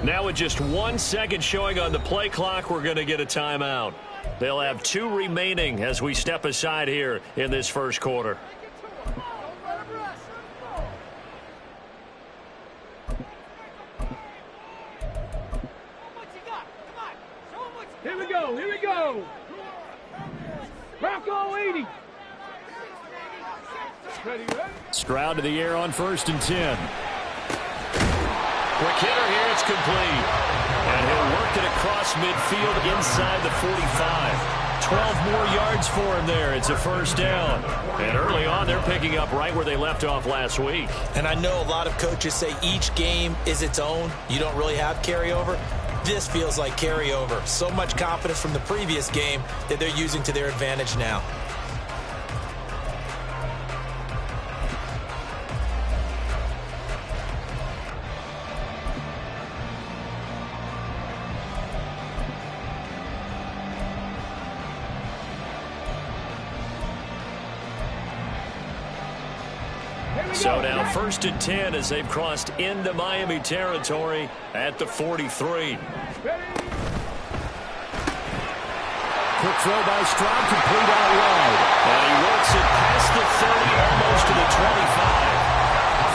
Now with just 1 second showing on the play clock, we're going to get a timeout. They'll have 2 remaining as we step aside here in this first quarter. Here we go, here we go. Rocco 80. Stroud to the air on 1st and 10. Quick hitter here, it's complete. And he'll work it across midfield inside the 45. 12 more yards for him there. It's a first down. And early on, they're picking up right where they left off last week. And I know a lot of coaches say each game is its own. You don't really have carryover. This feels like carryover. So much confidence from the previous game that they're using to their advantage now. So now 1st and 10 as they've crossed into Miami territory at the 43. Quick throw by Stroud, complete out wide. And he works it past the 30, almost to the 25.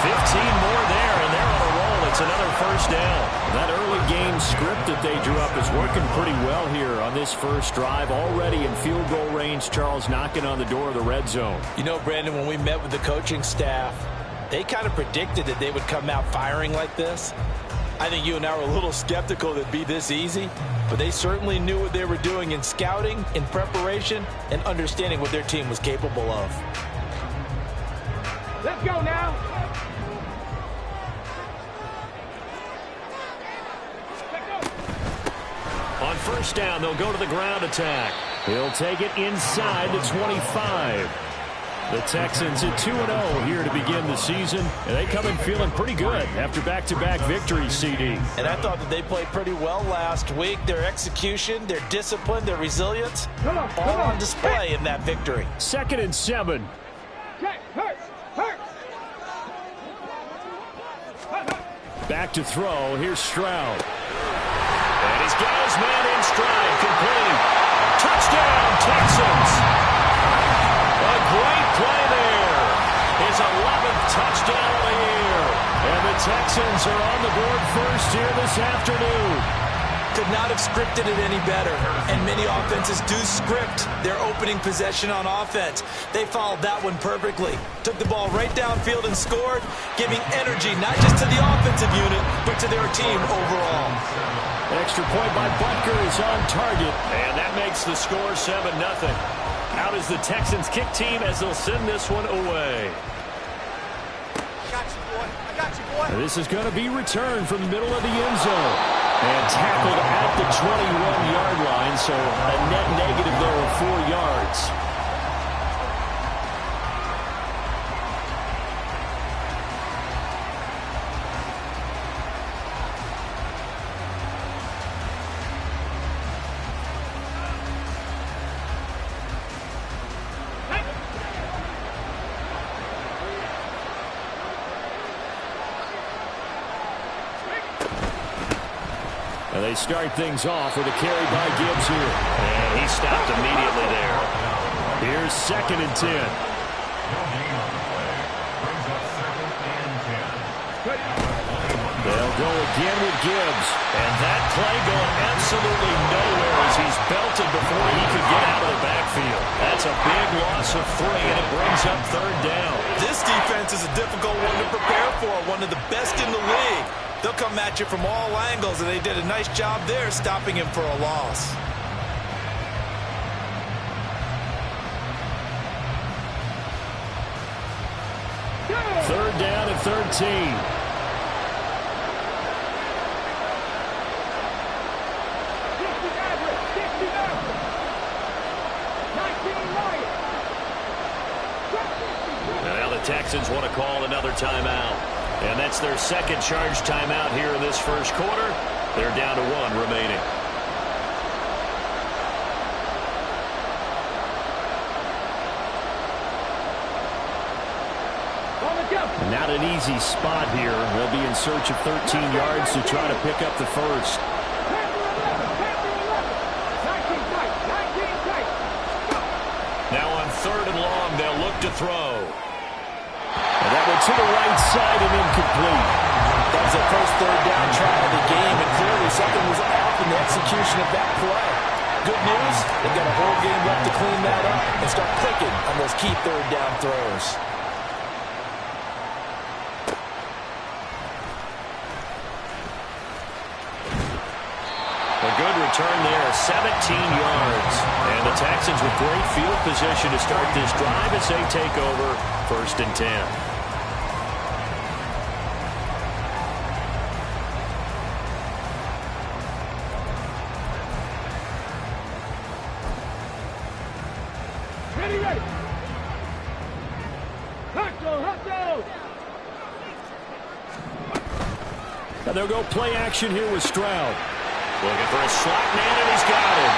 15 more there, and they're on a roll. It's another first down. That early game script that they drew up is working pretty well here on this first drive. Already in field goal range, Charles knocking on the door of the red zone. You know, Brandon, when we met with the coaching staff, they kind of predicted that they would come out firing like this. I think you and I were a little skeptical that it'd be this easy, but they certainly knew what they were doing in scouting, in preparation, and understanding what their team was capable of. Let's go now. On first down, they'll go to the ground attack. He'll take it inside the 25. The Texans at 2-0 here to begin the season, and they come in feeling pretty good after back-to-back victories, CD. And I thought that they played pretty well last week. Their execution, their discipline, their resilience, all on display in that victory. 2nd and 7. Back to throw. Here's Stroud. And he's got his man in stride. Complete. Touchdown, Texans. A great play there. His 11th touchdown of the year. And the Texans are on the board first here this afternoon. Could not have scripted it any better. And many offenses do script their opening possession on offense. They followed that one perfectly. Took the ball right downfield and scored, giving energy not just to the offensive unit, but to their team overall. Extra point by Butker is on target. And that makes the score 7-0. Out is the Texans kick team as they'll send this one away. I got you, boy. I got you, boy. This is going to be returned from the middle of the end zone. And tackled at the 21-yard line, so a net negative there of 4 yards. And they start things off with a carry by Gibbs here. And he stopped immediately there. Here's 2nd and 10. They'll go again with Gibbs. And that play going absolutely nowhere as he's belted before he could get out of the backfield. That's a big loss of 3, and it brings up 3rd down. This defense is a difficult one to prepare for, one of the best in the league. They'll come at you from all angles, and they did a nice job there stopping him for a loss. Third down and 13. Now the Texans want to call another timeout. And that's their 2nd charge timeout here in this first quarter. They're down to 1 remaining. Not an easy spot here. They'll be in search of 13 yards to try to pick up the first. Now on 3rd and long, they'll look to throw. And that went to the right side and incomplete. That was the first 3rd down try of the game, and clearly something was off in the execution of that play. Good news, they've got a whole game left to clean that up and start clicking on those key 3rd down throws. A good return there, 17 yards. And the Texans with great field position to start this drive as they take over 1st and 10. Ready. Hot go. Now they'll go play action here with Stroud. Looking for a slot man, and he's got him.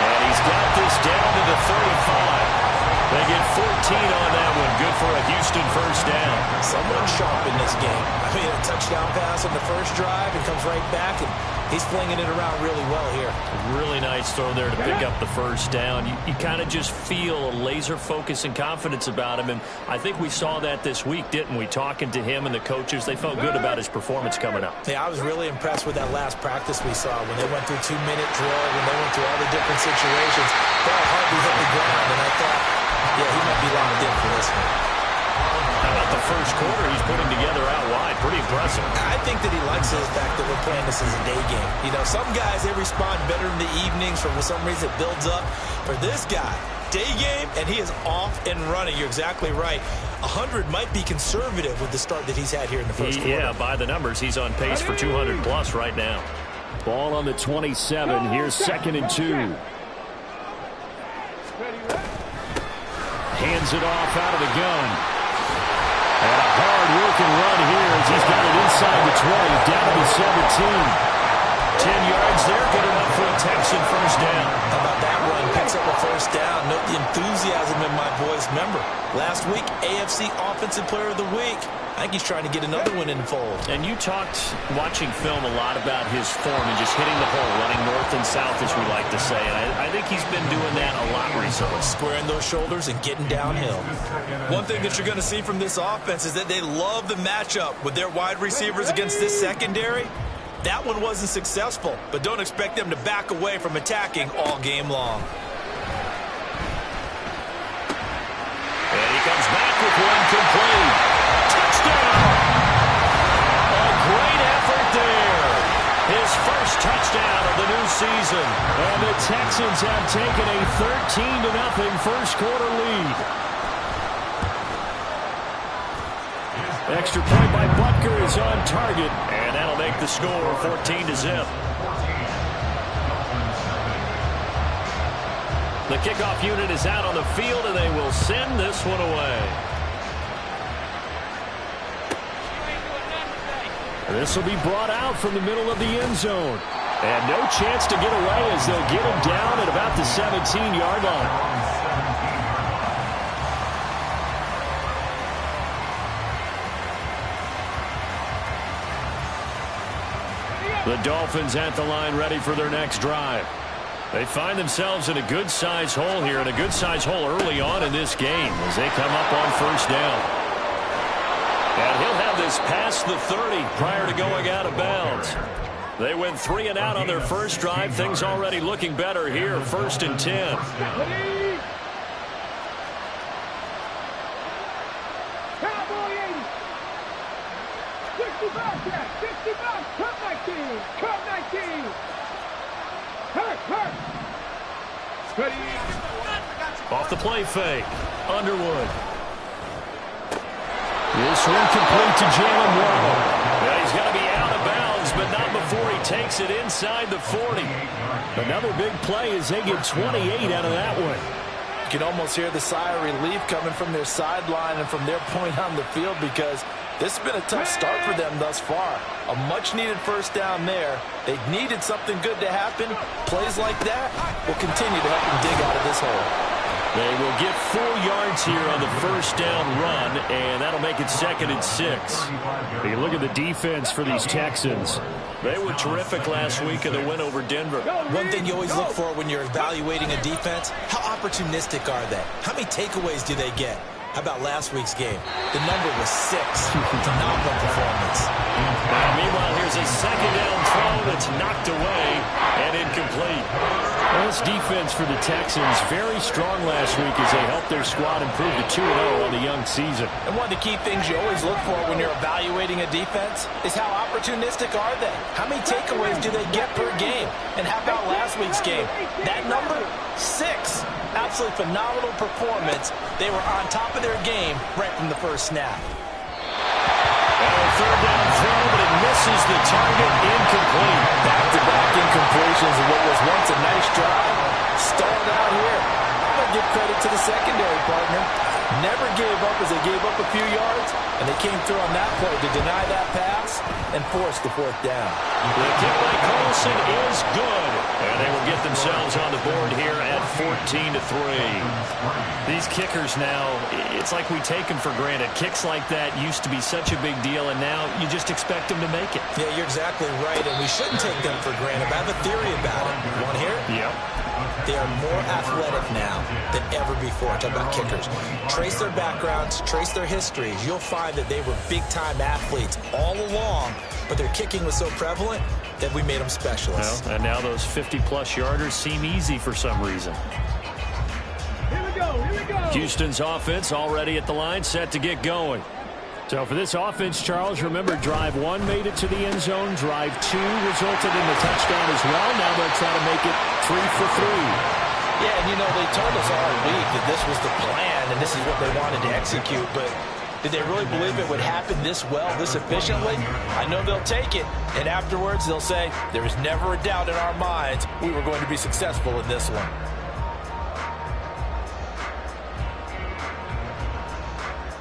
And he's got this down to the 35. They get 14 on that one. Good for a Houston 1st down. Someone sharp in this game. I mean, a touchdown pass on the first drive and comes right back, and he's flinging it around really well here. Really nice throw there to pick up the 1st down. You kind of just feel a laser focus and confidence about him, and I think we saw that this week, didn't we? Talking to him and the coaches, they felt good about his performance coming up. Yeah, I was really impressed with that last practice we saw when they went through 2-minute drill, when they went through all the different situations. Ball hardly hit the ground, and I thought, yeah, he might be locked in for this one. How about the first quarter he's putting together out wide? Pretty impressive. I think that he likes the fact that we're playing this as a day game. You know, some guys, they respond better in the evenings. For some reason, it builds up. For this guy, day game, and he is off and running. You're exactly right. 100 might be conservative with the start that he's had here in the first quarter. Yeah, by the numbers, he's on pace for 200-plus right now. Ball on the 27. Here's 2nd and 2. Hands it off out of the gun. And a hard-working run here as he's got it inside the 20, down to the 17. 10 yards there, good enough for a Texan 1st down. How about that run? Picks up a 1st down. Note the enthusiasm in my voice. Remember, last week, AFC Offensive Player of the Week. I think he's trying to get another one in the fold. And you talked, watching film, a lot about his form and just hitting the hole, running north and south, as we like to say. And I think he's been doing that a lot recently. Squaring those shoulders and getting downhill. One thing that you're going to see from this offense is that they love the matchup with their wide receivers against this secondary. That one wasn't successful, but don't expect them to back away from attacking all game long. And he comes back with one complete. Touchdown! A great effort there. His first touchdown of the new season. And the Texans have taken a 13-0 first quarter lead. Extra point by Butker is on target, and that'll make the score 14-0. The kickoff unit is out on the field, and they will send this one away. This will be brought out from the middle of the end zone. And no chance to get away as they'll get him down at about the 17-yard line. The Dolphins at the line ready for their next drive. They find themselves in a good-sized hole here, and a good-sized hole early on in this game as they come up on 1st down. And he'll have this past the 30 prior to going out of bounds. They went 3 and out on their first drive. Things already looking better here, 1st and 10. Cowboy 80. 60 bucks, yeah. 60 bucks. Cut 19. Cut 19. Hurt. Ready. Off the play fake. Underwood. This one complete to Jalen Waddle. Yeah, he's got to be out of bounds, but not before he takes it inside the 40. Another big play as they get 28 out of that one. You can almost hear the sigh of relief coming from their sideline and from their point on the field, because this has been a tough start for them thus far. A much-needed first down there. They needed something good to happen. Plays like that will continue to help them dig out of this hole. They will get 4 yards here on the first down run, and that'll make it 2nd and 6. You look at the defense for these Texans. They were terrific last week in the win over Denver. One thing you always look for when you're evaluating a defense, how opportunistic are they? How many takeaways do they get? How about last week's game? The number was 6. Phenomenal performance. Meanwhile, here's a 2nd down throw that's knocked away and incomplete. Well, this defense for the Texans, very strong last week as they helped their squad improve to 2-0 on the young season. And one of the key things you always look for when you're evaluating a defense is how opportunistic are they? How many takeaways do they get per game? And how about last week's game? That number, 6. Absolutely phenomenal performance. They were on top of their game right from the first snap. And a 3rd down throw, but it misses the target, incomplete. Back-to-back incompletions of what was once a nice drive. Stalled out here. I'm going to give credit to the secondary partner. Never gave up as they gave up a few yards, and they came through on that play to deny that pass and force the 4th down. The kick by Carlson is good, and they will get themselves on the board here at 14-3. These kickers now, it's like we take them for granted. Kicks like that used to be such a big deal, and now you just expect them to make it. Yeah, you're exactly right, and we shouldn't take them for granted. But I have a theory about it. You want to hear it? Yep. They are more athletic now than ever before. Talk about kickers. Trace their backgrounds, trace their histories. You'll find that they were big-time athletes all along, but their kicking was so prevalent that we made them specialists. Well, and now those 50-plus yarders seem easy for some reason. Here we go, here we go. Houston's offense already at the line, set to get going. So for this offense, Charles, remember, drive 1 made it to the end zone. Drive 2 resulted in the touchdown as well. Now they'll try to make it 3 for 3. Yeah, and you know, they told us all week that this was the plan and this is what they wanted to execute, but did they really believe it would happen this well, this efficiently? I know they'll take it, and afterwards they'll say, there was never a doubt in our minds we were going to be successful in this one.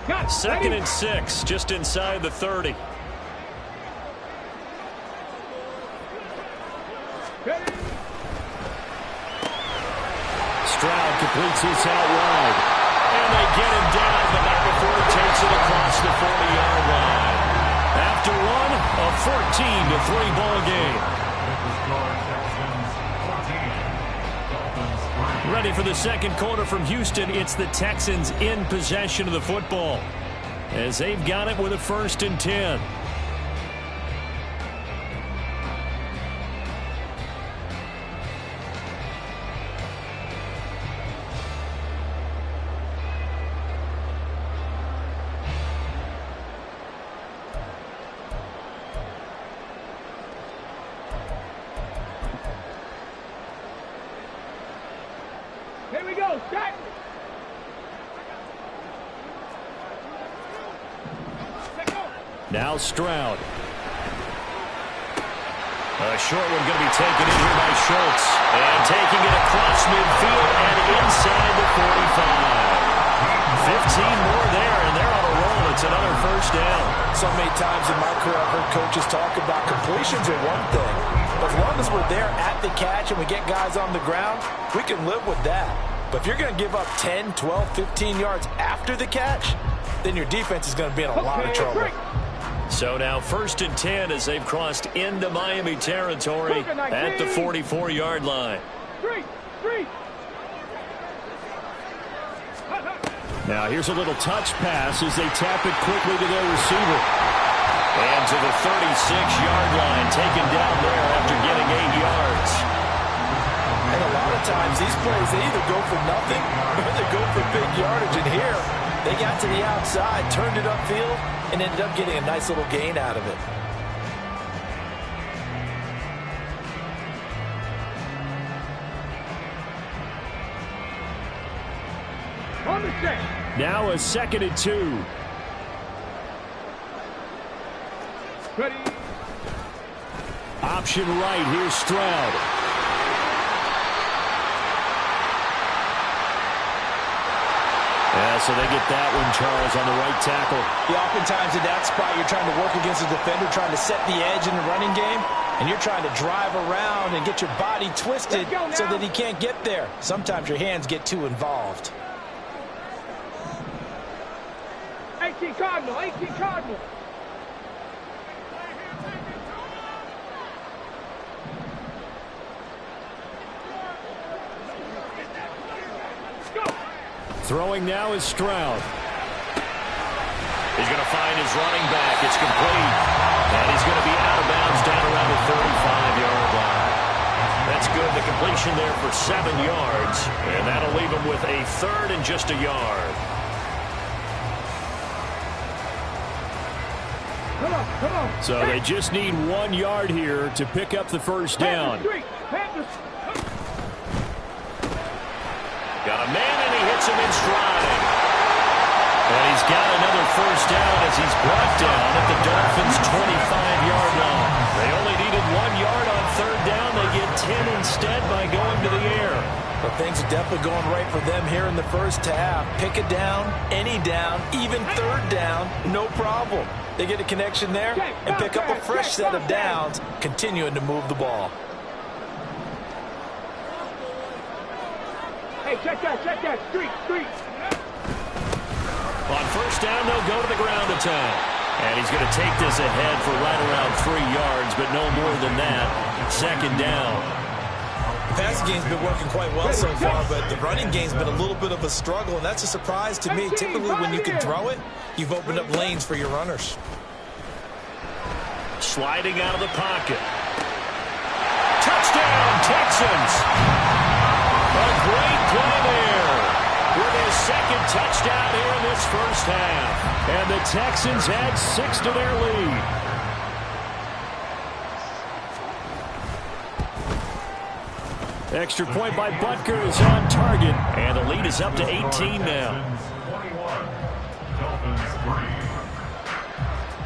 Got 2nd and 6, just inside the 30. Ready. Stroud completes this out wide. And they get him down, but not before he takes it across the 40-yard line. After one, a 14-3 ball game. Ready for the second quarter from Houston. It's the Texans in possession of the football as they've got it with a 1st and 10. Here we go, start. Now Stroud. A short one going to be taken in here by Schultz. And taking it across midfield and inside the 45. 15 more there, and they're on a roll. It's another 1st down. So many times in my career I've heard coaches talk about completions are one thing. But as long as we're there at the catch and we get guys on the ground, we can live with that. But if you're going to give up 10, 12, 15 yards after the catch, then your defense is going to be in a lot of trouble. So now 1st and 10 as they've crossed into Miami territory at the 44-yard line. Now here's a little touch pass as they tap it quickly to their receiver. And to the 36-yard line, taken down there after getting 8 yards. And a lot of times these plays, they either go for nothing or they go for big yardage. And here, they got to the outside, turned it upfield, and ended up getting a nice little gain out of it. On the check. Now a 2nd and 2. Ready. Option right, here's Stroud. Yeah, so they get that one, Charles, on the right tackle. Yeah, oftentimes in that spot, you're trying to work against a defender, trying to set the edge in the running game, and you're trying to drive around and get your body twisted so that he can't get there. Sometimes your hands get too involved. 18 Cardinal, 18 Cardinal. Throwing now is Stroud. He's going to find his running back. It's complete. And he's going to be out of bounds down around the 35-yard line. That's good. The completion there for 7 yards. And that'll leave him with a 3rd and just a yard. Come on. So they just need 1 yard here to pick up the first down. Got a man, and he hits him in stride. And he's got another first down as he's brought down at the Dolphins' 25-yard line. They only needed 1 yard on 3rd down. They get 10 instead by going to the air. But things are definitely going right for them here in the first half. Pick a down, any down, even 3rd down, no problem. They get a connection there and pick up a fresh set of downs, continuing to move the ball. Hey, check that. Street. On first down, they'll go to the ground attack. And he's going to take this ahead for right around 3 yards, but no more than that. 2nd down. The passing game's been working quite well so far, but the running game's been a little bit of a struggle, and that's a surprise to me. Typically, when you can throw it, you've opened up lanes for your runners. Sliding out of the pocket. Touchdown, Texans! A great play there with his 2nd touchdown here in this first half. And the Texans add 6 to their lead. Extra point by Butker is on target, and the lead is up to 18 now.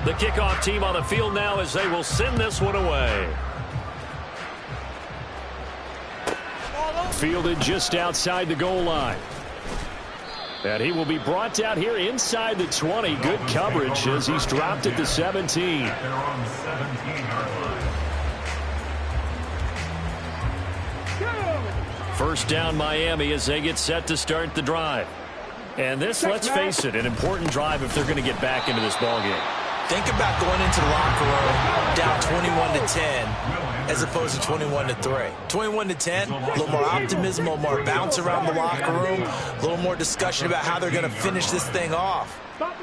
The kickoff team on the field now as they will send this one away. Fielded just outside the goal line. And he will be brought down here inside the 20. Good coverage as he's dropped at the 17. First down Miami as they get set to start the drive. And this, let's face it, an important drive if they're going to get back into this ballgame. Think about going into the locker room down 21-10 as opposed to 21-3. 21-10, a little more optimism, a little more bounce around the locker room, a little more discussion about how they're going to finish this thing off.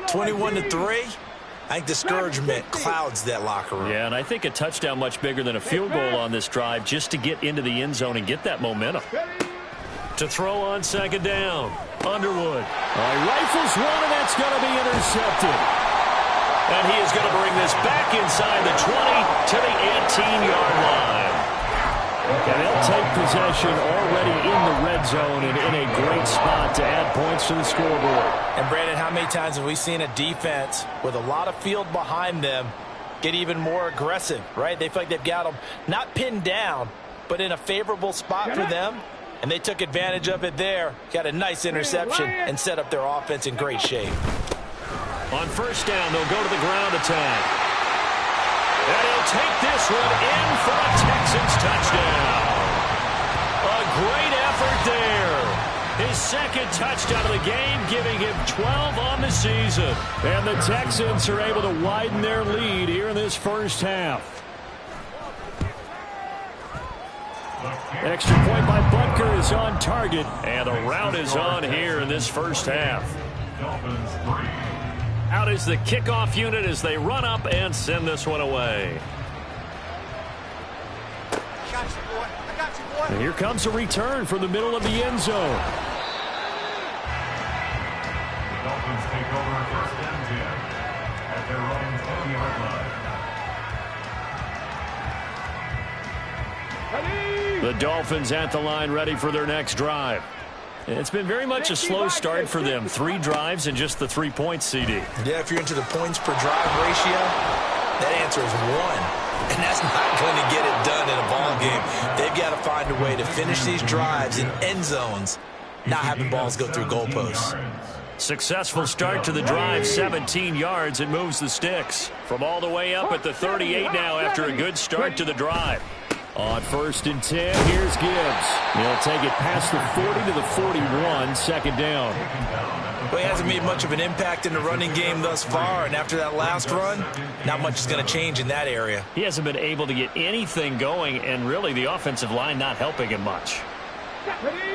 21-3, I think discouragement clouds that locker room. Yeah, and I think a touchdown much bigger than a field goal on this drive just to get into the end zone and get that momentum. To throw on 2nd down, Underwood. Rifles one, and that's going to be intercepted. And he is going to bring this back inside the 20 to the 18-yard line. And they'll take possession already in the red zone and in a great spot to add points to the scoreboard. And, Brandon, how many times have we seen a defense with a lot of field behind them get even more aggressive, right? They feel like they've got them not pinned down, but in a favorable spot for them. And they took advantage of it there. Got a nice interception and set up their offense in great shape. On first down, they'll go to the ground attack. And he'll take this one in for a Texans touchdown. A great effort there. His 2nd touchdown of the game, giving him 12 on the season. And the Texans are able to widen their lead here in this first half. Extra point by Butker is on target. And the route is on here in this first half. Out is the kickoff unit as they run up and send this one away. I got you, boy. I got you, boy. And here comes a return from the middle of the end zone. The Dolphins take over 1st and 10 at their own 20-yard line. The Dolphins at the line, ready for their next drive. It's been very much a slow start for them. 3 drives and just the 3 points, CD. Yeah, if you're into the points per drive ratio, that answer is 1. And that's not going to get it done in a ball game. They've got to find a way to finish these drives in end zones, not having balls go through goalposts. Successful start to the drive, 17 yards, and moves the sticks. From all the way up at the 38 now after a good start to the drive. On 1st and 10, here's Gibbs. He'll take it past the 40 to the 41, 2nd down. Well, he hasn't made much of an impact in the running game thus far, and after that last run, not much is going to change in that area. He hasn't been able to get anything going, and really the offensive line not helping him much.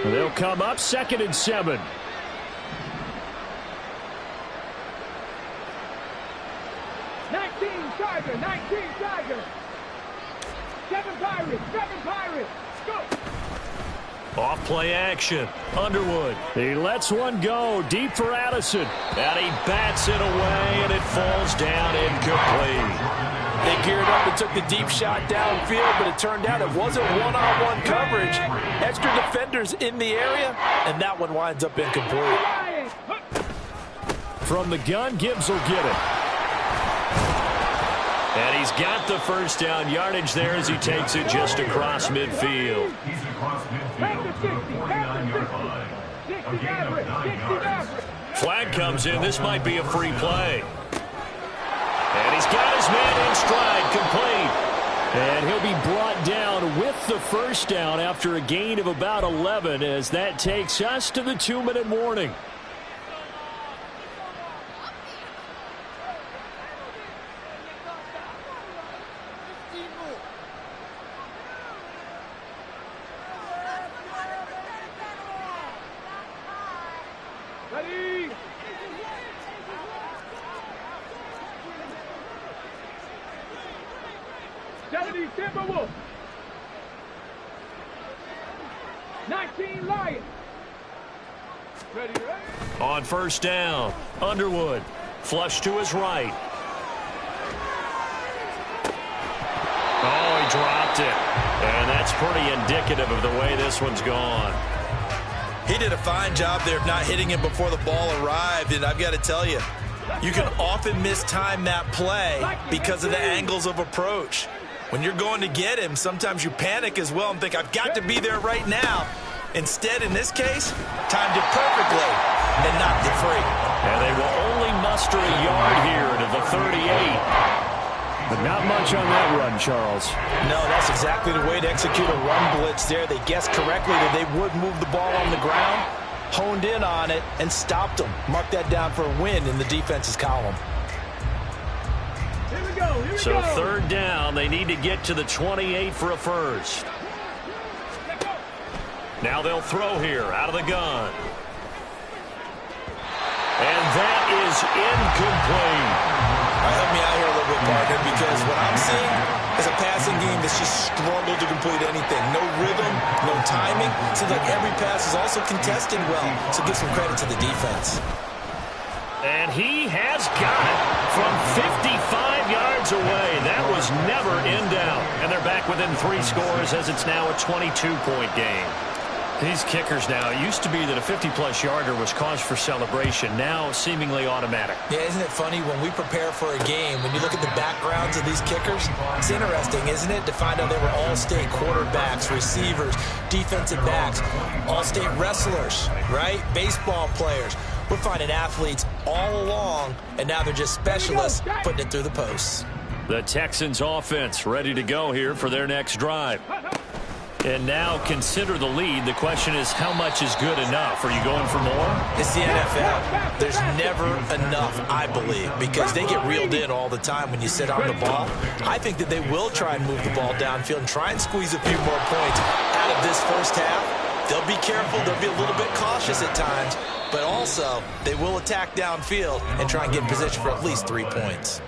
They'll come up 2nd and 7. Tiger, 19 Tiger. 7 Pirates, go. Off play action. Underwood. He lets one go deep for Addison. And he bats it away, and it falls down incomplete. They geared up and took the deep shot downfield, but it turned out it wasn't one-on-one coverage. Extra defenders in the area, and that one winds up incomplete. From the gun, Gibbs will get it. And he's got the first down yardage there as he takes it just across midfield. He's across midfield to the 49-yard line. A gain of 9 yards. Flag comes in. This might be a free play. And he's got his man in stride, complete. And he'll be brought down with the first down after a gain of about 11 as that takes us to the 2-minute warning. Ready? Timberwolves. 19 Lions. Ready. On first down, Underwood. Flush to his right. Oh, he dropped it. And that's pretty indicative of the way this one's gone. He did a fine job there of not hitting him before the ball arrived, and I've got to tell you, you can often mistime that play because of the angles of approach. When you're going to get him, sometimes you panic as well and think, I've got to be there right now. Instead, in this case, timed it perfectly and knocked it free. And they will only muster a yard here to the 38. But not much on that run, Charles. No, that's exactly the way to execute a run blitz there. They guessed correctly that they would move the ball on the ground, honed in on it, and stopped them. Mark that down for a win in the defense's column. Here we go. So third down, they need to get to the 28 for a first. Now they'll throw here out of the gun. And that is incomplete. All right, help me out here a little bit, partner, because what I'm seeing is a passing game that's just struggled to complete anything. No rhythm, no timing. Seems like every pass is also contested well, so give some credit to the defense. And he has got it from 55 yards away. That was never in doubt. And they're back within 3 scores as it's now a 22-point game. These kickers now, it used to be that a 50-plus yarder was cause for celebration. Now seemingly automatic. Yeah, isn't it funny when we prepare for a game, when you look at the backgrounds of these kickers, it's interesting, isn't it, to find out they were all-state quarterbacks, receivers, defensive backs, all-state wrestlers, right? Baseball players. We're finding athletes all along, and now they're just specialists putting it through the posts. The Texans offense ready to go here for their next drive. And now consider the lead. The question is, how much is good enough? Are you going for more? It's the NFL. There's never enough, I believe, because they get reeled in all the time when you sit on the ball. I think that they will try and move the ball downfield and try and squeeze a few more points out of this first half. They'll be careful. They'll be a little bit cautious at times, but also they will attack downfield and try and get in position for at least 3 points.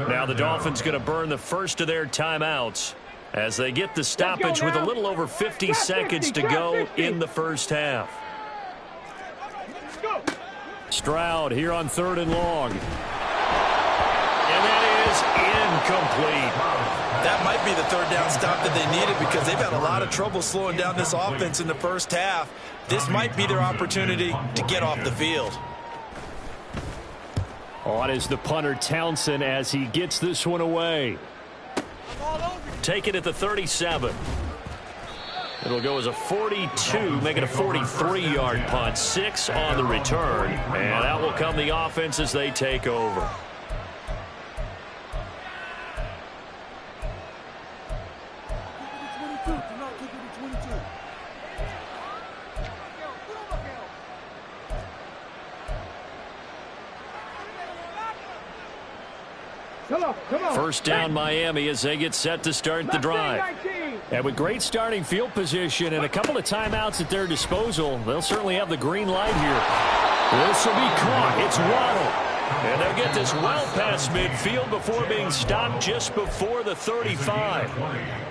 Now the Dolphins going to burn the first of their timeouts as they get the stoppage with a little over 50 seconds to go in the first half. Stroud here on 3rd and long. And that is incomplete. That might be the third down stop that they needed because they've had a lot of trouble slowing down this offense in the first half. This might be their opportunity to get off the field. On is the punter Townsend as he gets this one away. Take it at the 37. It'll go as a 42, make it a 43-yard punt. 6 on the return. And out will come the offense as they take over. Come on, come on. First down Miami as they get set to start the drive. 19. And with great starting field position and a couple of timeouts at their disposal, they'll certainly have the green light here. This will be caught. It's Waddle. And they'll get this well past midfield before being stopped just before the 35.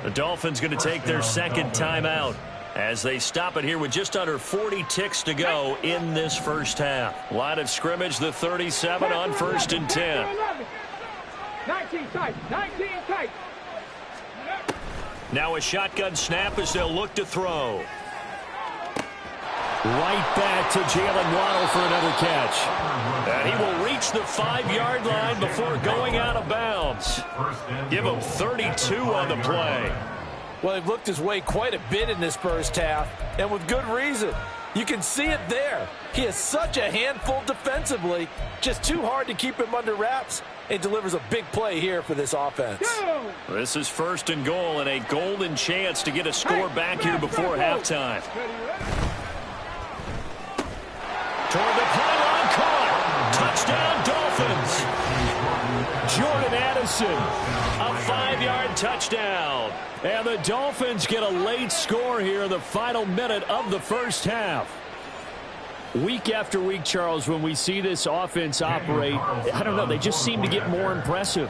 The Dolphins going to take their second timeout as they stop it here with just under 40 ticks to go in this first half. Line of scrimmage, the 37 on 1st and 10. 19 tight, 19 tight. Now a shotgun snap as they'll look to throw. Right back to Jalen Waddle for another catch. And he will reach the 5-yard line before going out of bounds. Give him 32 on the play. Well, they've looked his way quite a bit in this first half, and with good reason. You can see it there. He is such a handful defensively, just too hard to keep him under wraps, and delivers a big play here for this offense. This is 1st and goal and a golden chance to get a score back here before halftime. Toward the pylon, caught. Touchdown, Dolphins. Jordan Addison, a 5-yard touchdown. And the Dolphins get a late score here in the final minute of the first half. Week after week, Charles, when we see this offense operate, I don't know, they just seem to get more impressive.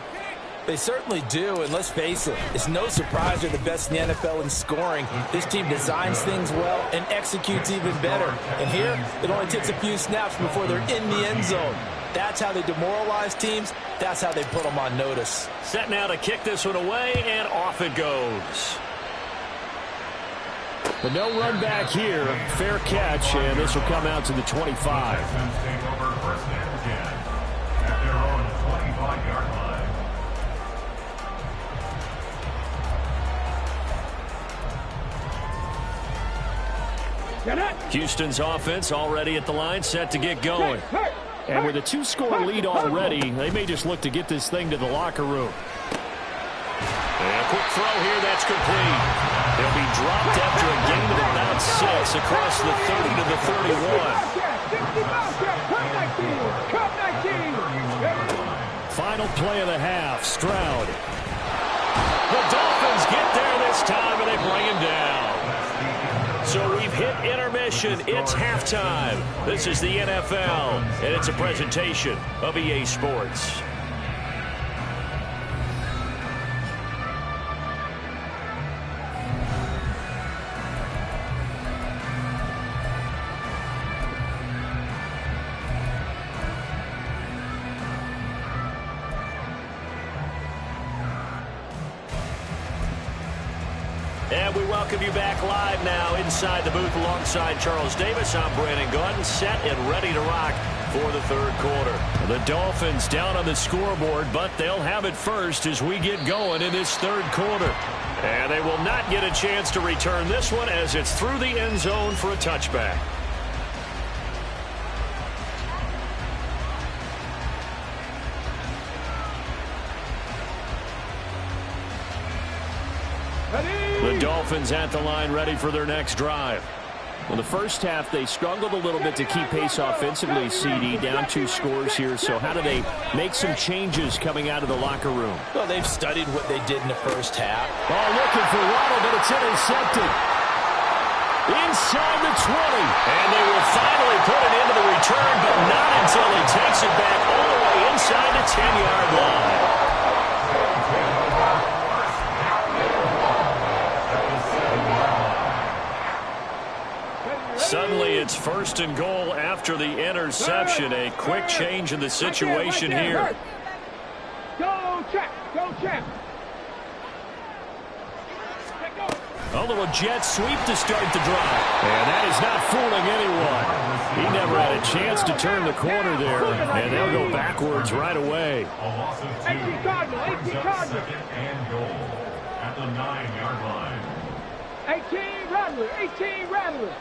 They certainly do, and let's face it, it's no surprise they're the best in the NFL in scoring. This team designs things well and executes even better. And here, it only takes a few snaps before they're in the end zone. That's how they demoralize teams. That's how they put them on notice. Set now to kick this one away, and off it goes. But no run back here. Fair catch, and this will come out to the 25. Take over 1st and 10 at their own 25-yard line. Houston's offense already at the line, set to get going. And with a 2-score lead already, they may just look to get this thing to the locker room. And a quick throw here, that's complete. They'll be dropped after a gain of about 6 across the 30 to the 31. Final play of the half, Stroud. The Dolphins get there this time, and they bring him down. So we've hit intermission. It's halftime. This is the NFL, and it's a presentation of EA Sports. And we welcome you back live now inside the booth alongside Charles Davis. I'm Brandon Gordon, set and ready to rock for the third quarter. The Dolphins down on the scoreboard, but they'll have it first as we get going in this third quarter. And they will not get a chance to return this one as it's through the end zone for a touchback. The Dolphins at the line, ready for their next drive. In the first half, they struggled a little bit to keep pace offensively, CD, down 2 scores here. So how do they make some changes coming out of the locker room? Well, they've studied what they did in the first half. Oh, looking for Waddle, but it's intercepted. Inside the 20. And they will finally put it into the return, but not until he takes it back all the way inside the 10-yard line. Suddenly it's 1st and goal after the interception. A quick change in the situation here. Go check, go check. A little jet sweep to start the drive. And that is not fooling anyone. He never had a chance to turn the corner there. And they'll go backwards right away. A loss of 2. 18 Cardinal, 18 Cardinal. 2nd and goal at the 9-yard line. 18 Rattler, 18 Rattler.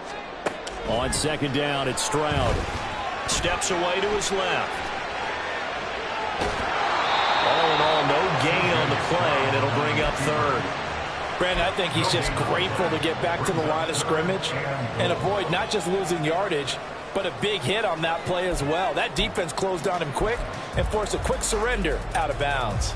On second down, it's Stroud. Steps away to his left. All in all, no gain on the play, and it'll bring up third. Brandon, I think he's just grateful to get back to the line of scrimmage and avoid not just losing yardage, but a big hit on that play as well. That defense closed on him quick and forced a quick surrender out of bounds.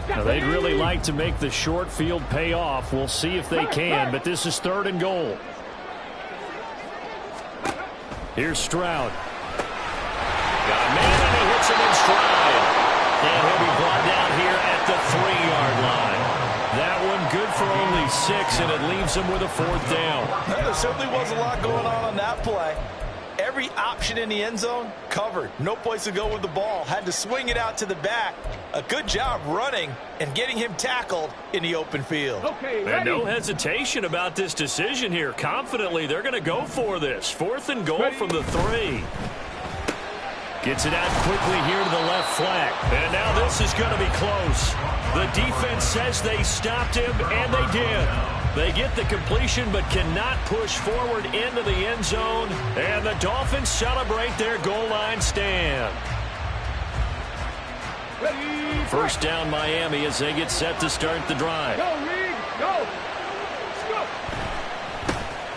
Now, they'd really like to make the short field pay off. We'll see if they can, but this is 3rd and goal. Here's Stroud. Got a man, and he hits him in stride. And he'll be brought down here at the 3-yard line. That one good for only 6, and it leaves him with a 4th down. There certainly was a lot going on that play. Every option in the end zone covered. No place to go with the ball. Had to swing it out to the back. A good job running and getting him tackled in the open field. Okay, and no hesitation about this decision here. Confidently, they're going to go for this. 4th and goal from the 3. Gets it out quickly here to the left flank. And now this is going to be close. The defense says they stopped him, and they did. They get the completion but cannot push forward into the end zone. And the Dolphins celebrate their goal line stand. First down Miami as they get set to start the drive. Go, Reed, go. Go.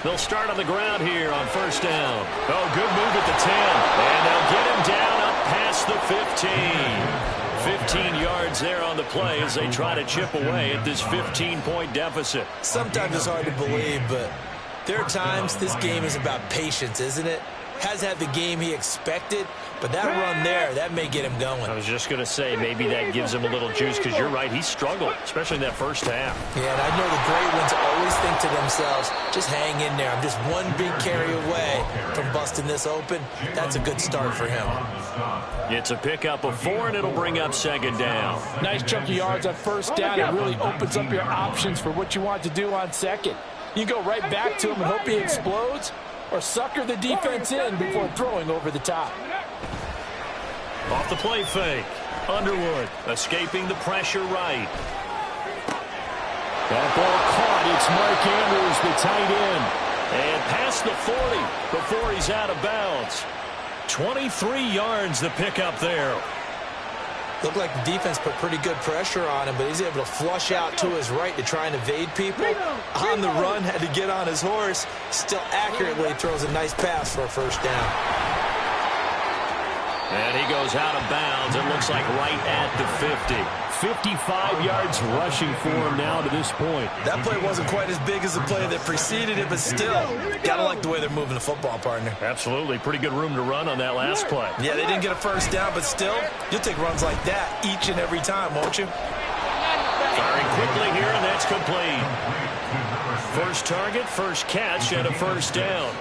They'll start on the ground here on 1st down. Oh, good move at the 10. And they'll get him down up past the 15. 15 yards there on the play as they try to chip away at this 15-point deficit. Sometimes it's hard to believe, but there are times this game is about patience, isn't it? Has had the game he expected, but that run there, that may get him going. I was just going to say, maybe that gives him a little juice, because you're right, he struggled, especially in that first half. Yeah, and I know the great ones always think to themselves, just hang in there. I'm just one big carry away from busting this open. That's a good start for him. It's a pickup of 4, and it'll bring up 2nd down. Nice chunk of yards on 1st down. It really opens up your options for what you want to do on 2nd. You go right back to him and hope he explodes, or sucker the defense in before throwing over the top. Off the play fake. Underwood escaping the pressure right. That ball caught. It's Mark Andrews, the tight end. And past the 40 before he's out of bounds. 23 yards the pickup there. Looked like the defense put pretty good pressure on him, but he's able to flush out to his right to try and evade people. On the run, had to get on his horse. Still accurately throws a nice pass for a 1st down. And he goes out of bounds. It looks like right at the 50. 55 yards rushing for him now to this point. That play wasn't quite as big as the play that preceded it, but still, gotta like the way they're moving the football, partner. Absolutely. Pretty good room to run on that last play. Yeah, they didn't get a 1st down, but still, you'll take runs like that each and every time, won't you? Firing quickly here, and that's complete. First target, first catch, and a 1st down.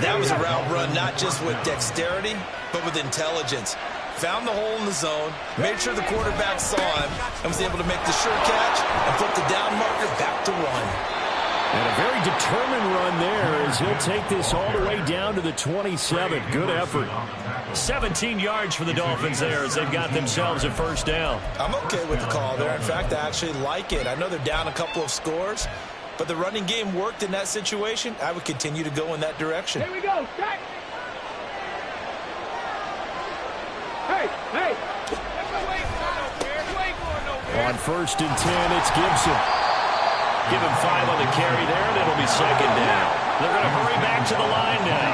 That was a route run, not just with dexterity, but with intelligence. Found the hole in the zone, made sure the quarterback saw him, and was able to make the sure catch and flip the down marker back to 1. And a very determined run there as he'll take this all the way down to the 27. Good effort. 17 yards for the Dolphins there as they've got themselves a 1st down. I'm okay with the call there. In fact, I actually like it. I know they're down a couple of scores, but the running game worked in that situation. I would continue to go in that direction. Here we go. Set. Hey. On 1st and 10, it's Gibson. Give him 5 on the carry there, and it'll be 2nd down. They're going to hurry back to the line now.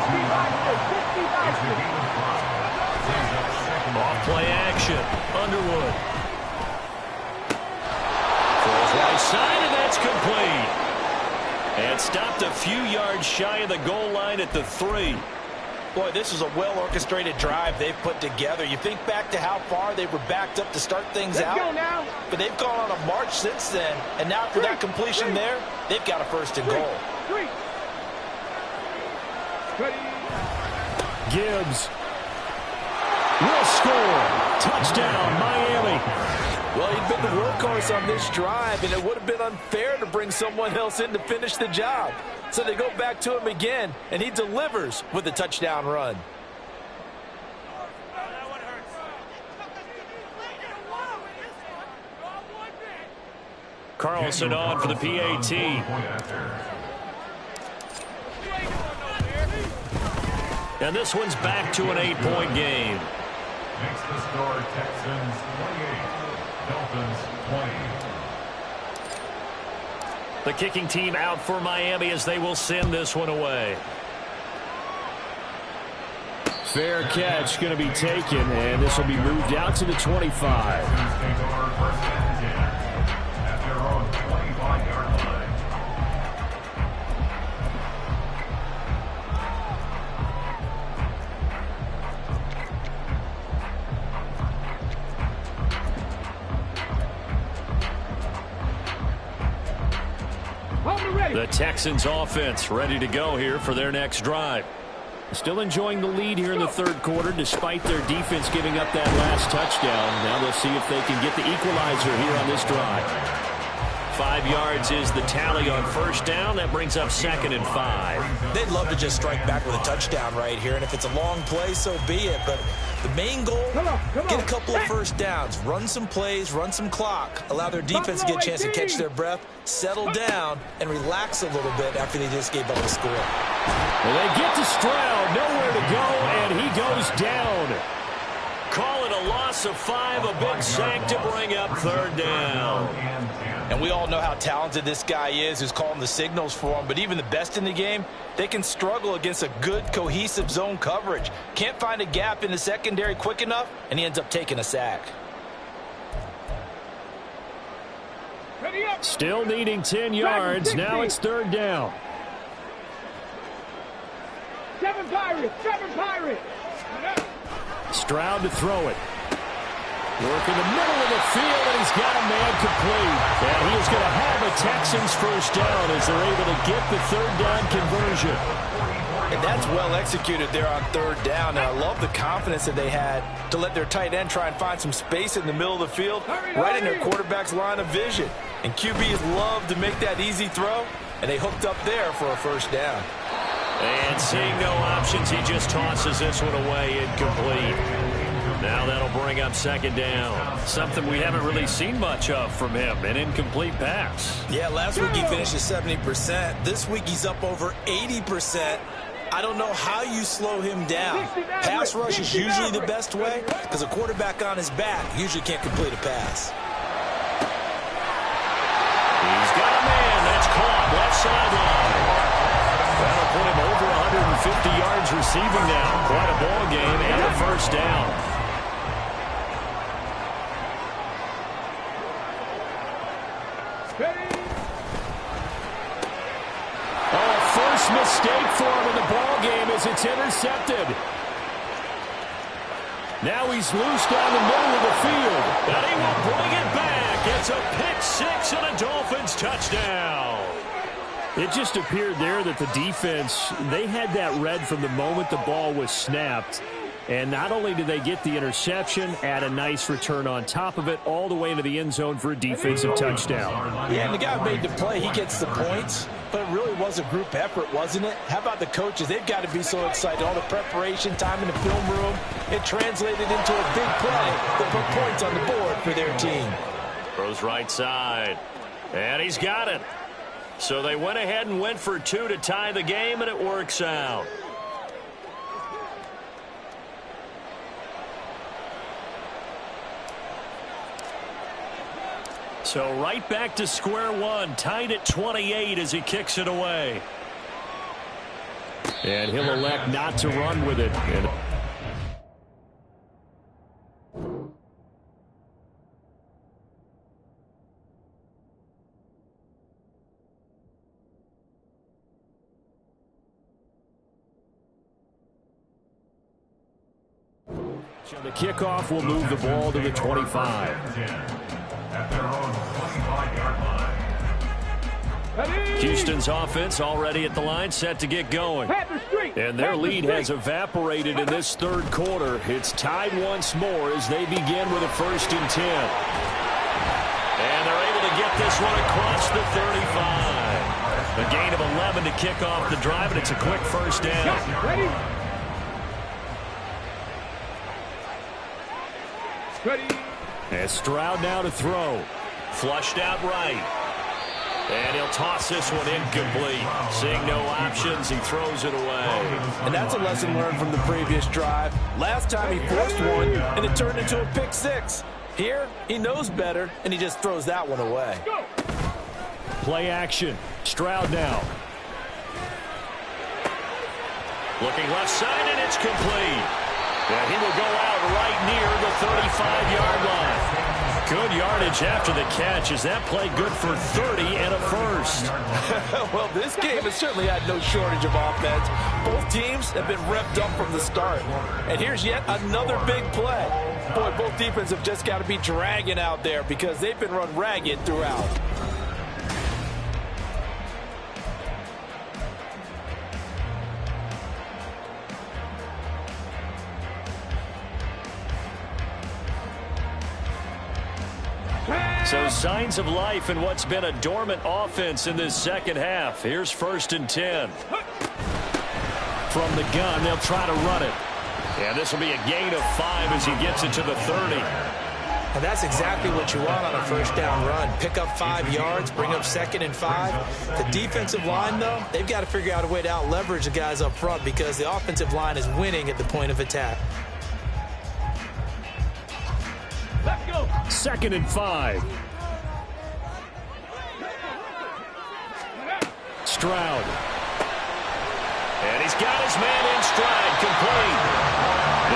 Off-play action. Underwood. Throws right side, and that's complete. And stopped a few yards shy of the goal line at the 3. Boy, this is a well-orchestrated drive they've put together. You think back to how far they were backed up to start things out. Let's go now. But they've gone on a march since then. And now after that completion there, they've got a 1st and goal. Gibbs will score. Touchdown, Miami. Well, he'd been the workhorse on this drive, and it would have been unfair to bring someone else in to finish the job. So they go back to him again, and he delivers with a touchdown run. Carlson on for the PAT. And this one's back to an 8-point game. Makes the score Texans 28, Dolphins 20. The kicking team out for Miami as they will send this one away. Fair catch going to be taken, and this will be moved out to the 25. At their own 25-yard line. The Texans offense ready to go here for their next drive. Still enjoying the lead here in the third quarter despite their defense giving up that last touchdown. Now they'll see if they can get the equalizer here on this drive. 5 yards is the tally on first down. That brings up 2nd and 5. They'd love to just strike back with a touchdown right here, and if it's a long play, so be it. But the main goal, get a couple of first downs, run some plays, run some clock, allow their defense to get a chance to catch their breath, settle down, and relax a little bit after they just gave up a score. Well, they get to Stroud, nowhere to go, and he goes down. Call it a loss of 5, a big sack to bring up 3rd down. And we all know how talented this guy is who's calling the signals for him, but even the best in the game, they can struggle against a good, cohesive zone coverage. Can't find a gap in the secondary quick enough, and he ends up taking a sack. Still needing 10 yards. Now it's 3rd down. 7 Pirates! 7 Pirates! Stroud to throw it. Work in the middle of the field, and he's got a man complete. And he is going to have a Texans first down as they're able to get the 3rd down conversion. And that's well executed there on 3rd down. And I love the confidence that they had to let their tight end try and find some space in the middle of the field, right in their quarterback's line of vision. And QBs love to make that easy throw, and they hooked up there for a first down. And seeing no options, he just tosses this one away, incomplete. Now that'll bring up 2nd down. Something we haven't really seen much of from him, an incomplete pass. Yeah, last week he finished at 70%. This week he's up over 80%. I don't know how you slow him down. Pass rush is usually the best way because a quarterback on his back usually can't complete a pass. He's got a man. That's caught left sideline. That'll put him over 150 yards receiving now. Quite a ball game and a first down. Oh, first mistake for him in the ball game as it's intercepted. Now he's loose down the middle of the field. And he will bring it back. It's a pick 6 and a Dolphins touchdown. It just appeared there that the defense, they had that read from the moment the ball was snapped. And not only did they get the interception, add a nice return on top of it, all the way into the end zone for a defensive touchdown. Yeah, and the guy who made the play, he gets the points. But it really was a group effort, wasn't it? How about the coaches? They've got to be so excited. All the preparation, time in the film room, it translated into a big play that put points on the board for their team. Throws right side. And he's got it. So they went ahead and went for 2 to tie the game, and it works out. So right back to square one, tied at 28 as he kicks it away. And he'll elect not to run with it. And the kickoff will move the ball to the 25. At their own 25-yard line. Houston's offense already at the line, set to get going. And their lead has evaporated in this third quarter. It's tied once more as they begin with a 1st and 10. And they're able to get this one across the 35. A gain of 11 to kick off the drive, and it's a quick first down. And Stroud now to throw. Flushed out right. And he'll toss this one incomplete. Seeing no options, he throws it away. And that's a lesson learned from the previous drive. Last time he forced one, and it turned into a pick 6. Here, he knows better, and he just throws that one away. Play action. Stroud now. Looking left side, and it's complete. And he will go out right near the 35-yard line. Good yardage after the catch. Is that play good for 30 and a first? Well, this game has certainly had no shortage of offense. Both teams have been revved up from the start. And here's yet another big play. Boy, both defenses have just got to be dragging out there because they've been run ragged throughout. So signs of life in what's been a dormant offense in this second half. Here's 1st and 10. From the gun, they'll try to run it. And this will be a gain of 5 as he gets it to the 30. And that's exactly what you want on a first down run. Pick up 5 yards, bring up 2nd and 5. The defensive line, though, they've got to figure out a way to out-leverage the guys up front because the offensive line is winning at the point of attack. 2nd and 5. Stroud. And he's got his man in stride, complete.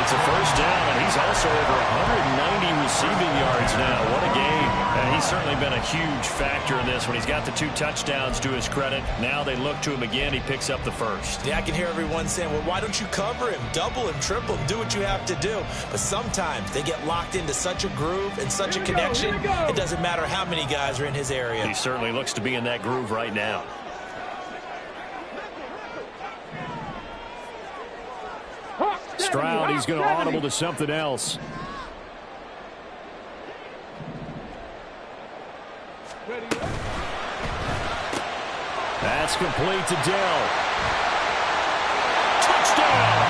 It's a first down, and he's also over 190 receiving yards now. What a game. And he's certainly been a huge factor in this when he's got the 2 touchdowns to his credit. Now they look to him again. He picks up the first. Yeah, I can hear everyone saying, well, why don't you cover him, double him, triple him, do what you have to do. But sometimes they get locked into such a groove and such a connection, it doesn't matter how many guys are in his area. He certainly looks to be in that groove right now. Stroud, he's going to audible to something else. That's complete to Dell. Touchdown!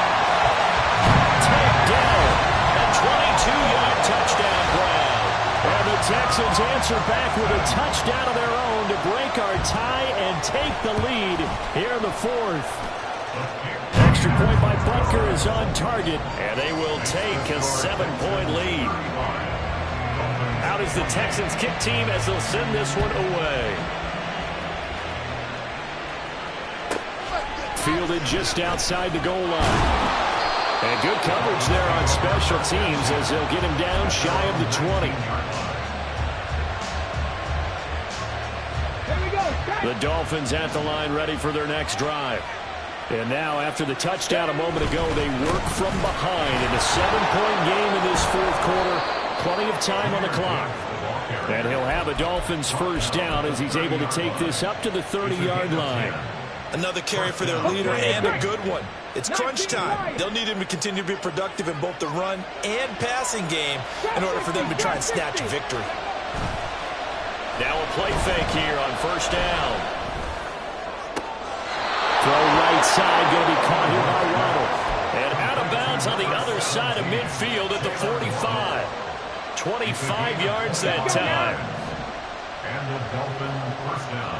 Take Dell. A 22-yard touchdown grab. And the Texans answer back with a touchdown of their own to break our tie and take the lead here in the 4th. Extra point by Butker is on target, and they will take a 7-point lead. Out is the Texans kick team as they'll send this one away. Fielded just outside the goal line. And good coverage there on special teams as they'll get him down shy of the 20. The Dolphins at the line ready for their next drive. And now, after the touchdown a moment ago, they work from behind in a 7-point game in this 4th quarter. Plenty of time on the clock. And he'll have a Dolphins first down as he's able to take this up to the 30-yard line. Another carry for their leader and a good one. It's crunch time. They'll need him to continue to be productive in both the run and passing game in order for them to try and snatch a victory. Now a play fake here on first down. Throw right side, going to be caught here by Waddle. And out of bounds on the other side of midfield at the 45. 25 yards that time. And the Dolphins first down.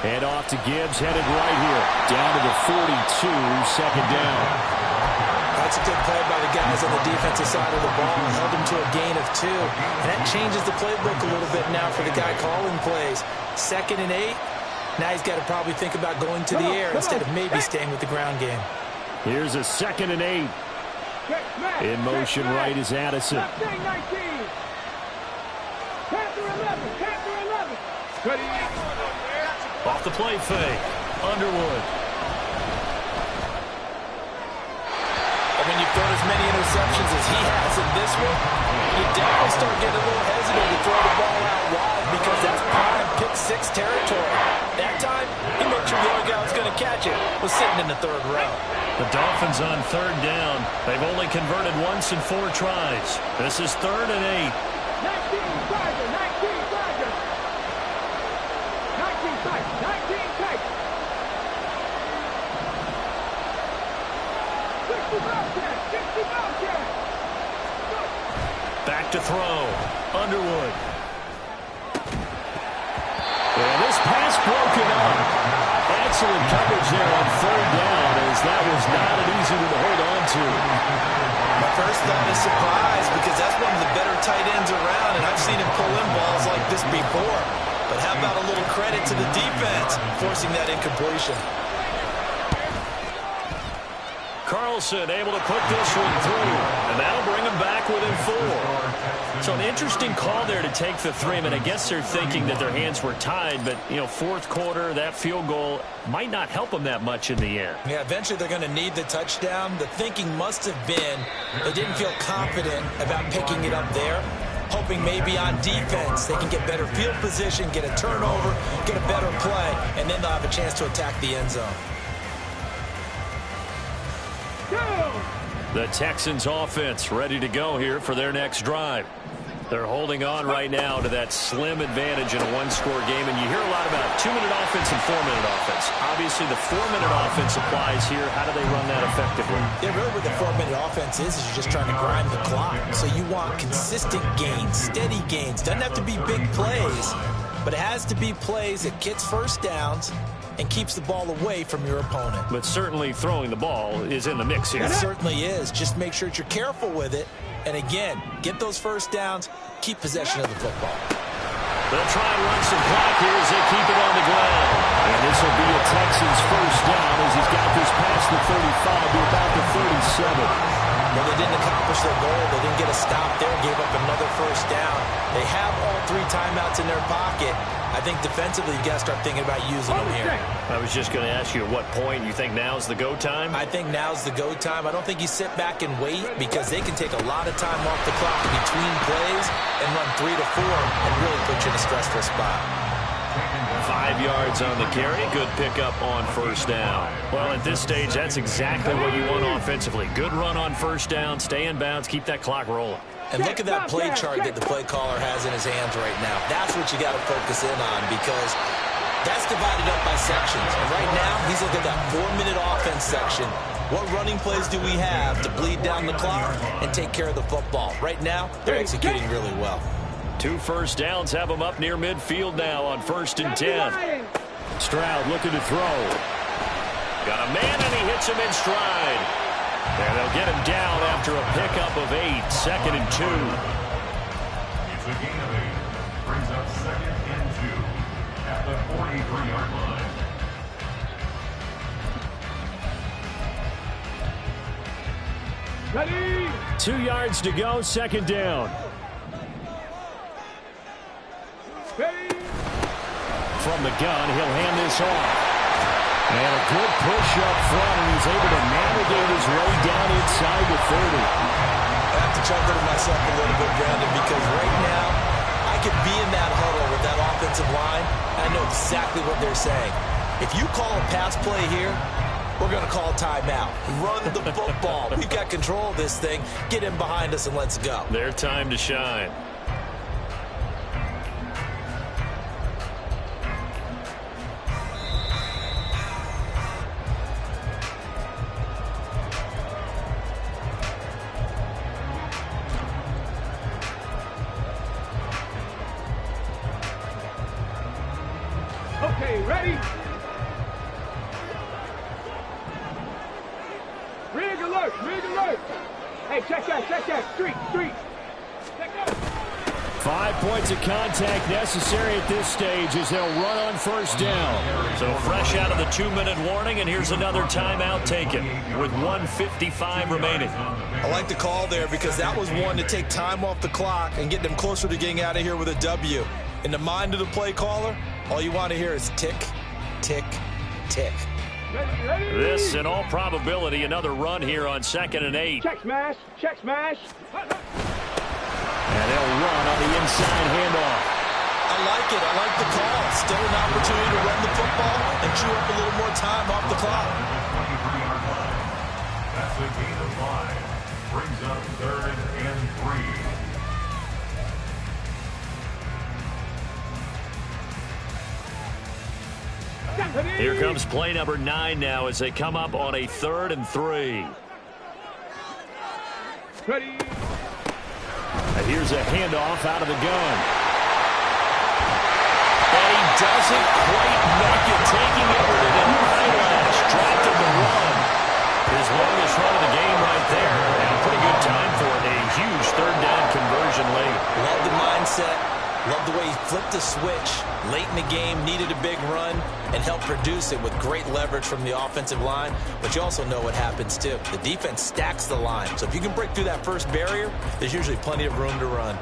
And off to Gibbs, headed right here. Down to the 42, 2nd down. That's a good play by the guys on the defensive side of the ball. Held him to a gain of 2. And that changes the playbook a little bit now for the guy calling plays. 2nd and 8. Now he's got to probably think about going to the air instead of maybe staying with the ground game. Here's a 2nd and 8. In motion right is Addison. Off the play fake. Underwood. And when you've thrown as many interceptions as he has in this one, you definitely start getting a little hesitant to throw the ball out wide because that's prime pick-6 territory. That time, he made sure the other guy was going to catch it, was sitting in the 3rd row. The Dolphins on 3rd down. They've only converted once in 4 tries. This is 3rd and 8. 19 Tiger, 19 Tiger. 19 Tiger, 19 Tiger. 60 Bobcat, 60 Bobcat. Back to throw. Underwood. And this pass broken up. Excellent coverage there on 3rd down as that was not an easy one to hold on to. My first thought is surprise because that's one of the better tight ends around, and I've seen him pull in balls like this before. But how about a little credit to the defense forcing that incompletion? Carlson able to put this one through, and that'll bring him back within 4. So an interesting call there to take the 3. I mean, I guess they're thinking that their hands were tied, but, you know, fourth quarter, that field goal might not help them that much in the end. Yeah, eventually they're going to need the touchdown. The thinking must have been they didn't feel confident about picking it up there, hoping maybe on defense they can get better field position, get a turnover, get a better play, and then they'll have a chance to attack the end zone. The Texans offense ready to go here for their next drive. They're holding on right now to that slim advantage in a one-score game, and you hear a lot about 2-minute offense and 4-minute offense. Obviously, the 4-minute offense applies here. How do they run that effectively? Yeah, really what the 4-minute offense is you're just trying to grind the clock. So you want consistent gains, steady gains. Doesn't have to be big plays, but it has to be plays that gets first downs and keeps the ball away from your opponent. But certainly throwing the ball is in the mix here. It certainly is. Just make sure that you're careful with it. And again, get those first downs, keep possession of the football. They'll try and run some clock here as they keep it on the ground. And this will be a Texans first down as he's got this past the 35 to about the 37. Well, they didn't accomplish their goal. They didn't get a stop there, gave up another first down. They have all 3 timeouts in their pocket. I think defensively, you got to start thinking about using them here. I was just going to ask you at what point you think now's the go time? I think now's the go time. I don't think you sit back and wait because they can take a lot of time off the clock between plays and run 3 to 4 and really put you in a stressful spot. 5 yards on the carry. Good pickup on first down. Well, at this stage, that's exactly what you want offensively. Good run on first down, stay in bounds, keep that clock rolling. And look at that play chart that the play caller has in his hands right now. That's what you got to focus in on because that's divided up by sections. And right now, he's looking at that 4-minute offense section. What running plays do we have to bleed down the clock and take care of the football? Right now, they're executing really well. 2 first downs have them up near midfield now on 1st and 10. Stroud looking to throw. Got a man and he hits him in stride. And they'll get him down after a pickup of 8. 2nd and 2. It's a gain of 8. Brings up 2nd and 2 at the 43-yard line. Ready? 2 yards to go, 2nd down. Ready? From the gun, he'll hand this off. And a good push up front, and he's able to navigate his way down inside the 30. I have to chuckle to myself a little bit, Brandon, because right now I could be in that huddle with that offensive line, and I know exactly what they're saying. If you call a pass play here, we're going to call timeout. Run the football. We've got control of this thing. Get in behind us and let's go. Their time to shine. Okay, ready? Rig alert, rig alert. Hey, check that, street. Check that. 5 points of contact necessary at this stage as they'll run on first down. So fresh out of the 2-minute warning, and here's another timeout taken with 1:55 remaining. I like the call there because that was one to take time off the clock and get them closer to getting out of here with a W. In the mind of the play caller, all you want to hear is tick, tick, tick. Ready? This, in all probability, another run here on 2nd and 8. Check smash. And they'll run on the inside handoff. I like it. I like the call. Still an opportunity to run the football and chew up a little more time off the clock. That's a gain of 5. Brings up 3rd and 3. Here comes play number 9 now as they come up on a 3rd and 3. Ready? And here's a handoff out of the gun. And he doesn't quite make it, taking it over to the eyelash, dropped at the run. His longest run of the game right there, and a pretty good Love the way he flipped the switch late in the game, needed a big run, and helped produce it with great leverage from the offensive line. But you also know what happens, too. The defense stacks the line. So if you can break through that first barrier, there's usually plenty of room to run.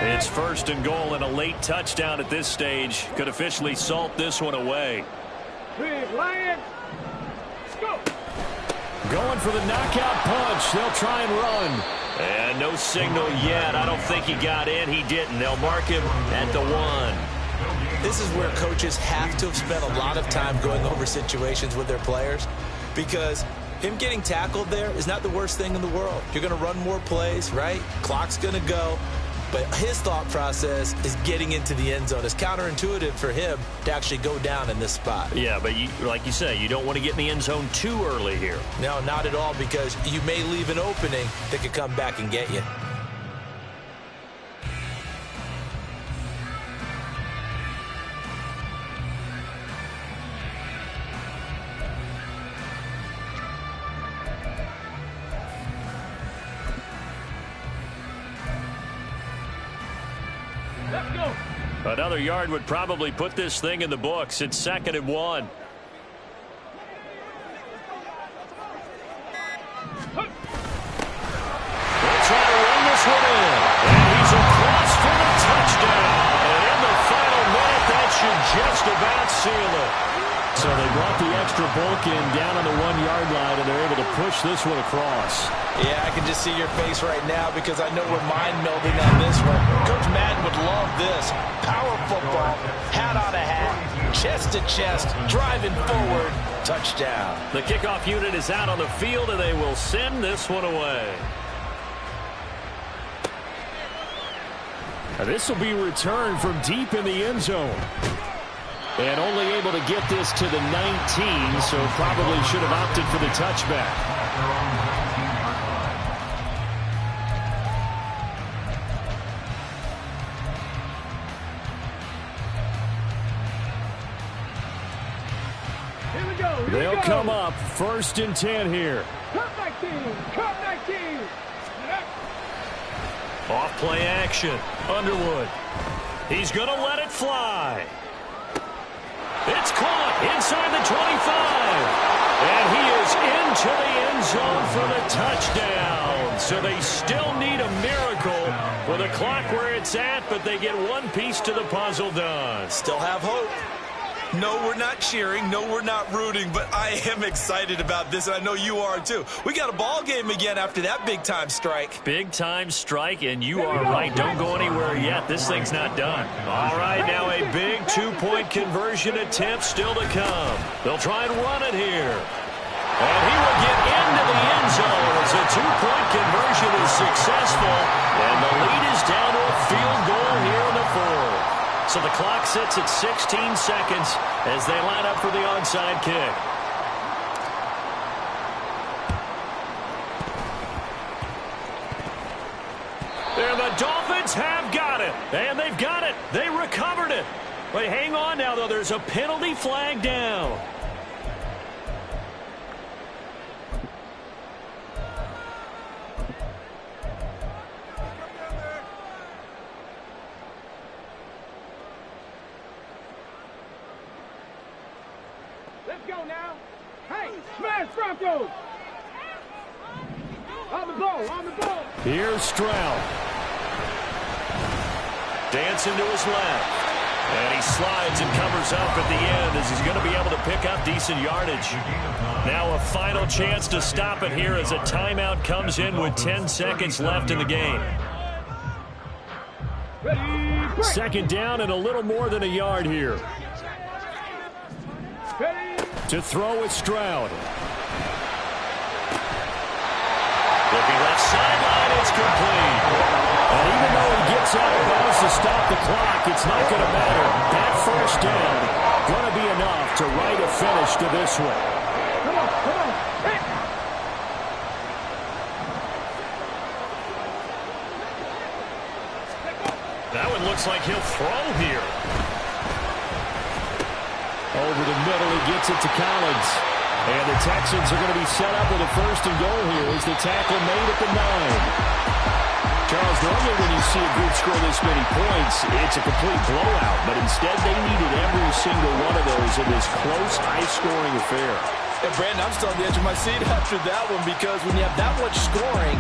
It's first and goal, and a late touchdown at this stage could officially salt this one away. Big Lions. Go. Going for the knockout punch. They'll try and run. And no signal yet. I don't think he got in. He didn't. They'll mark him at the 1. This is where coaches have to have spent a lot of time going over situations with their players, because him getting tackled there is not the worst thing in the world. You're going to run more plays, right? Clock's going to go. But his thought process is getting into the end zone. It's counterintuitive for him to actually go down in this spot. Yeah, but like you say, you don't want to get in the end zone too early here. No, not at all, because you may leave an opening that could come back and get you. Let's go. Another yard would probably put this thing in the books. It's 2nd and 1. Huh. They'll try to run this one in. And he's across for the touchdown. And in the final minute, that should just about seal it. So they brought the extra bulk in down on the 1-yard line, and they're able to push this one across. Yeah, I can just see your face right now, because I know we're mind melding on this one. Coach Madden would love this. Power football, hat on a hat, chest to chest, driving forward, touchdown. The kickoff unit is out on the field, and they will send this one away. This will be returned from deep in the end zone. And only able to get this to the 19, so probably should have opted for the touchback. Here we go. Here They'll we go. come up 1st and 10 here. Cut 19. Cut 19. Off play action. Underwood. He's going to let it fly. It's caught inside the 25. And he is into the end zone for the touchdown. So they still need a miracle with the clock where it's at, but they get one piece to the puzzle done. Still have hope. No, we're not cheering. No, we're not rooting, but I am excited about this, and I know you are too. We got a ball game again after that big-time strike. Big-time strike, and you are right. Don't go anywhere yet. This thing's not done. All right, now a big 2-point conversion attempt still to come. They'll try and run it here. And he will get into the end zone as a 2-point conversion is successful, and the lead is down to a field goal here in the 4th. So the clock sits at 16 seconds as they line up for the onside kick. And the Dolphins have got it. And they've got it. They recovered it. But hang on now, though. There's a penalty flag down. Let's go now. Hey, smash Broncos. On the ball, on the ball. Here's Stroud. Dancing to his left. And he slides and covers up at the end as he's going to be able to pick up decent yardage. Now a final chance to stop it here as a timeout comes in with 10 seconds left in the game. Ready, break. 2nd down and a little more than a yard here. Ready. To throw with Stroud. Looking left sideline, it's complete. And even though he gets out of bounds to stop the clock, it's not going to matter. That 1st down going to be enough to write a finish to this one. Come on, come on. Hey. That one looks like he'll throw here. Over the middle, he gets it to Collins. And the Texans are going to be set up with a first and goal here as the tackle made at the 9. Charles, normally when you see a group score this many points, it's a complete blowout. But instead, they needed every single one of those in this close, high-scoring affair. And Brandon, I'm still on the edge of my seat after that one because when you have that much scoring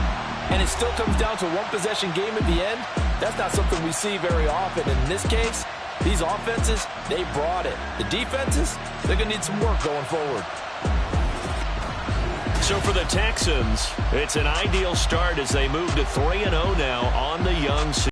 and it still comes down to a one-possession game at the end, that's not something we see very often. And in this case, these offenses, they brought it. The defenses, they're going to need some work going forward. So for the Texans, it's an ideal start as they move to 3-0 now on the young season.